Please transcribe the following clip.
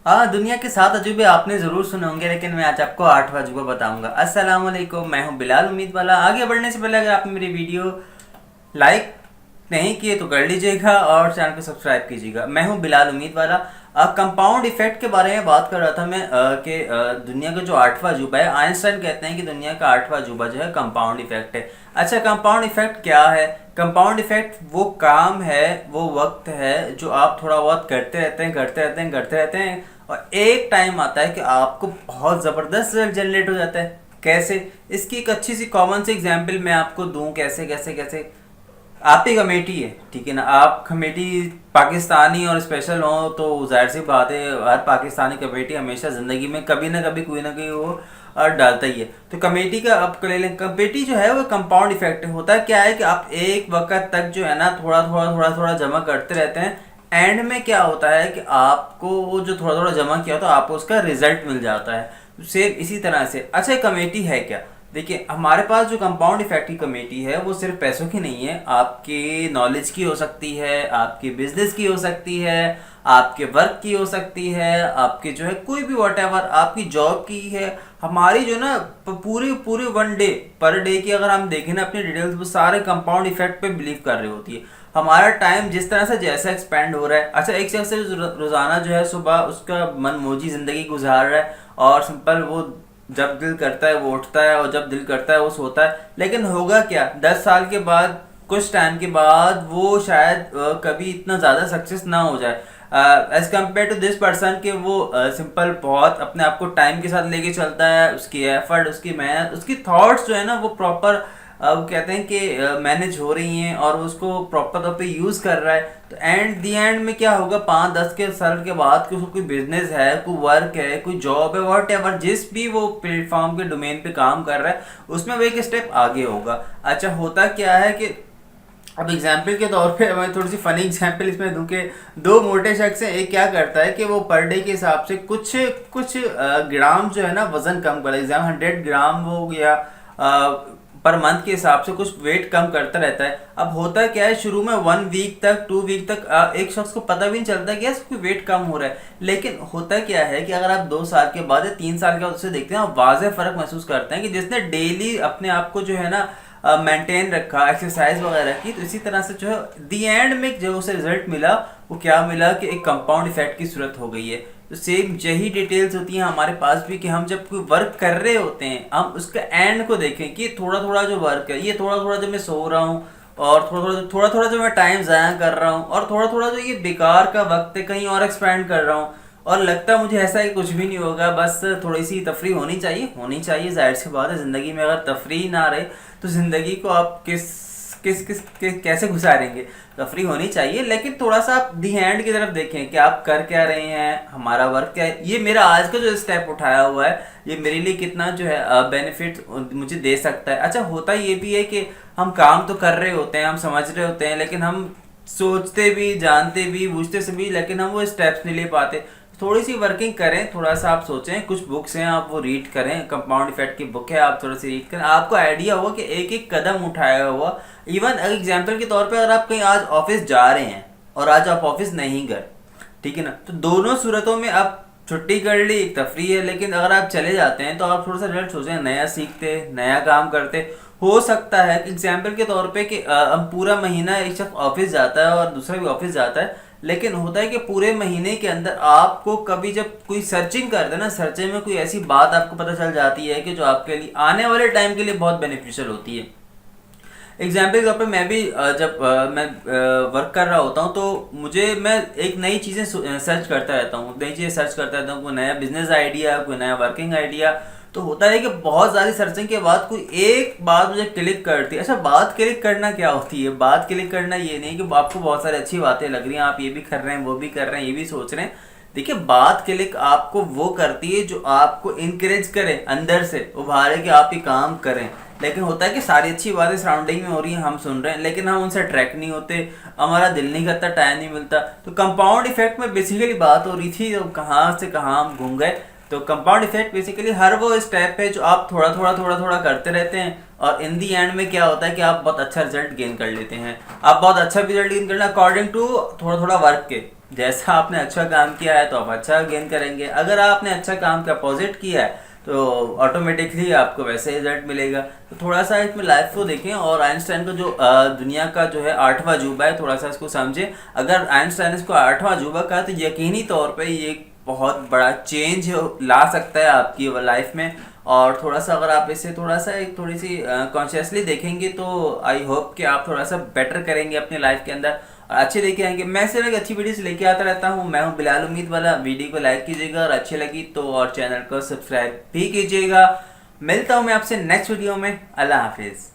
हाँ, दुनिया के 7 अजूबे आपने ज़रूर सुने होंगे, लेकिन मैं आज आपको 8वां अजूबा बताऊंगा। अस्सलाम वालेकुम, मैं हूँ बिलाल उम्मीद वाला। आगे बढ़ने से पहले अगर आपने मेरी वीडियो लाइक नहीं किए तो कर लीजिएगा और चैनल को सब्सक्राइब कीजिएगा। मैं हूं बिलाल उम्मीद वाला। कंपाउंड इफेक्ट के बारे में बात कर रहा था मैं कि दुनिया का जो 8वां अजूबा है, आइंस्टाइन कहते हैं कि दुनिया का 8वां अजूबा जो है कंपाउंड इफेक्ट है। अच्छा, कंपाउंड इफेक्ट क्या है? कंपाउंड इफेक्ट वो काम है, वो वक्त है जो आप थोड़ा बहुत करते रहते हैं, करते रहते हैं, करते रहते हैं, और एक टाइम आता है कि आपको बहुत ज़बरदस्त रिजल्ट जनरेट हो जाता है। कैसे? इसकी एक अच्छी सी कॉमन सी एग्जांपल मैं आपको दूं। कैसे कैसे कैसे आपकी कमेटी है, ठीक है ना, आप कमेटी पाकिस्तानी और स्पेशल हो तो जाहिर सी बात है हर पाकिस्तानी कमेटी हमेशा ज़िंदगी में कभी ना कभी कोई ना कोई वो डालता ही है। तो कमेटी का आप ले लें, कमेटी जो है वो कंपाउंड इफेक्ट होता है। क्या है कि आप एक वक्त तक जो है ना थोड़ा थोड़ा थोड़ा थोड़ा जमा करते रहते हैं। एंड में क्या होता है कि आपको वो जो थोड़ा थोड़ा जमा किया तो आपको उसका रिजल्ट मिल जाता है। सेम इसी तरह से अच्छा कमेटी है क्या? देखिए, हमारे पास जो कंपाउंड इफेक्ट की कमेटी है वो सिर्फ पैसों की नहीं है, आपकी नॉलेज की हो सकती है, आपके बिजनेस की हो सकती है, आपके वर्क की हो सकती है, आपके जो है कोई भी वॉटेवर आपकी जॉब की है। हमारी जो ना पूरी पूरी वन डे पर डे की अगर हम देखें ना अपनी डिटेल्स, वो सारे कंपाउंड इफेक्ट पे बिलीव कर रही होती है। हमारा टाइम जिस तरह से जैसा एक्सपेंड हो रहा है, अच्छा एक शख्स से रोजाना जो है सुबह उसका मन मौजी जिंदगी गुजार रहा है और सिंपल वो जब दिल करता है वो उठता है और जब दिल करता है वो सोता है, लेकिन होगा क्या 10 साल के बाद, कुछ टाइम के बाद वो शायद कभी इतना ज़्यादा सक्सेस ना हो जाए as compare to this person के वो सिंपल बहुत अपने आप को टाइम के साथ लेके चलता है, उसकी एफर्ट, उसकी मेहनत, उसकी थॉट्स जो है ना वो प्रॉपर वो कहते हैं कि मैनेज हो रही हैं और उसको प्रॉपर तौर पे यूज़ कर रहा है। तो एंड दी एंड में क्या होगा 5-10 के साल के बाद कि उसको कोई बिजनेस है, कोई वर्क है, कोई जॉब है, वॉट एवर जिस भी वो प्लेटफॉर्म के डोमेन पे काम कर रहा है उसमें वो एक स्टेप आगे होगा। अच्छा, होता क्या है कि अब एग्जाम्पल के तौर पे मैं थोड़ी सी फनी एग्जाम्पल इसमें दूं कि दो मोटे शख्स हैं। एक क्या करता है कि वो पर डे के हिसाब से कुछ कुछ ग्राम जो है ना वजन कम कर, एग्जाम 100 ग्राम वो या पर मंथ के हिसाब से कुछ वेट कम करता रहता है। अब होता क्या है, शुरू में 1 वीक तक 2 वीक तक एक शख्स को पता भी नहीं चलता कि कोई वेट कम हो रहा है, लेकिन होता क्या है कि अगर आप 2 साल के बाद या 3 साल के बाद उसे देखते हैं आप वाज़ेह फ़र्क महसूस करते हैं कि जिसने डेली अपने आप को जो है ना मेंटेन रखा एक्सरसाइज वगैरह की, तो इसी तरह से जो है दी एंड में जो उसे रिजल्ट मिला वो क्या मिला कि एक कंपाउंड इफेक्ट की सूरत हो गई है। तो सेम यही डिटेल्स होती हैं हमारे पास भी कि हम जब कोई वर्क कर रहे होते हैं हम उसका एंड को देखें कि थोड़ा थोड़ा जो वर्क है, ये थोड़ा थोड़ा जो मैं सो रहा हूँ और थोड़ा थोड़ा जो मैं टाइम ज़ाया कर रहा हूँ और थोड़ा थोड़ा जो ये बेकार का वक्त है कहीं और एक्सपेंड कर रहा हूँ, और लगता है मुझे ऐसा है कि कुछ भी नहीं होगा, बस थोड़ी सी तफरी होनी चाहिए, होनी चाहिए। जाहिर सी बात है ज़िंदगी में अगर तफरी ना रहे तो ज़िंदगी को आप कैसे गुजारेंगे? तफरी होनी चाहिए, लेकिन थोड़ा सा आप दी हैंड की तरफ देखें कि आप कर क्या रहे हैं, हमारा वर्क क्या है, ये मेरा आज का जो स्टेप उठाया हुआ है ये मेरे लिए कितना जो है बेनिफिट मुझे दे सकता है। अच्छा, होता ये भी है कि हम काम तो कर रहे होते हैं, हम समझ रहे होते हैं, लेकिन हम सोचते भी, जानते भी, बूझते से भी, लेकिन हम वो स्टेप्स नहीं ले पाते। थोड़ी सी वर्किंग करें, थोड़ा सा आप सोचें, कुछ बुक्स हैं आप वो रीड करें, कंपाउंड इफेक्ट की बुक है आप थोड़ा सी रीड करें, आपको आइडिया होगा कि एक एक कदम उठाया हुआ। इवन एग्जाम्पल के तौर पे अगर आप कहीं आज ऑफिस जा रहे हैं और आज आप ऑफिस नहीं गए, ठीक है ना, तो दोनों सूरतों में आप छुट्टी कर ली, एक तफरी है, लेकिन अगर आप चले जाते हैं तो आप थोड़ा सा रिजल्ट सोचें, नया सीखते, नया काम करते। हो सकता है कि एग्जाम्पल के तौर पे कि हम पूरा महीना एक शख्स ऑफिस जाता है और दूसरा भी ऑफिस जाता है, लेकिन होता है कि पूरे महीने के अंदर आपको कभी जब कोई सर्चिंग करते हैं ना, सर्चिंग में कोई ऐसी बात आपको पता चल जाती है कि जो आपके लिए आने वाले टाइम के लिए बहुत बेनिफिशियल होती है। एग्जाम्पल के तौर पर मैं भी जब मैं वर्क कर रहा होता हूँ तो मैं एक नई चीज़ें सर्च करता रहता हूँ, नई चीज़ें सर्च करता रहता हूँ, कोई नया बिजनेस आइडिया, कोई नया वर्किंग आइडिया। तो होता है कि बहुत सारी सर्चिंग के बाद कोई एक बात मुझे क्लिक करती है। अच्छा, बात क्लिक करना क्या होती है? बात क्लिक करना ये नहीं कि आपको बहुत सारी अच्छी बातें लग रही हैं, आप ये भी कर रहे हैं, वो भी कर रहे हैं, ये भी सोच रहे हैं। देखिए, बात क्लिक आपको वो करती है जो आपको इनकरेज करे, अंदर से उभारे कि आप ये काम करें। लेकिन होता है कि सारी अच्छी बातें सराउंडिंग में हो रही हैं, हम सुन रहे हैं, लेकिन हम उनसे अट्रैक्ट नहीं होते, हमारा दिल नहीं करता, टाइम नहीं मिलता। तो कंपाउंड इफेक्ट में बेसिकली बात हो रही थी, तो कहाँ से कहाँ हम घूम गए। तो कंपाउंड इफेक्ट बेसिकली हर वो स्टेप है जो आप थोड़ा थोड़ा थोड़ा थोड़ा करते रहते हैं और इन दी एंड में क्या होता है कि आप बहुत अच्छा रिजल्ट गेन कर लेते हैं। आप बहुत अच्छा रिजल्ट गेन करना अकॉर्डिंग टू थोड़ा थोड़ा वर्क के, जैसा आपने अच्छा काम किया है तो आप अच्छा गेन करेंगे, अगर आपने अच्छा काम के अपोजिट किया है तो ऑटोमेटिकली आपको वैसे रिजल्ट मिलेगा। तो थोड़ा सा इसमें लाइफ को देखें और आइंस्टाइन को जो दुनिया का जो है 8वां अजूबा है, थोड़ा सा इसको समझें। अगर आइंस्टाइन इसको 8वां अजूबा कहा तो यकीनी तौर पे ये एक बहुत बड़ा चेंज ला सकता है आपकी लाइफ में। और थोड़ा सा अगर आप इसे थोड़ा सा एक थोड़ी सी कॉन्शियसली देखेंगे तो आई होप कि आप थोड़ा सा बेटर करेंगे अपने लाइफ के अंदर और अच्छे लेके आएंगे। मैं सिर्फ एक अच्छी वीडियोस लेके आता रहता हूँ। मैं हूँ बिलाल उम्मीद वाला। वीडियो को लाइक कीजिएगा और अच्छी लगी तो और चैनल को सब्सक्राइब भी कीजिएगा। मिलता हूँ मैं आपसे नेक्स्ट वीडियो में। अल्लाह हाफिज़।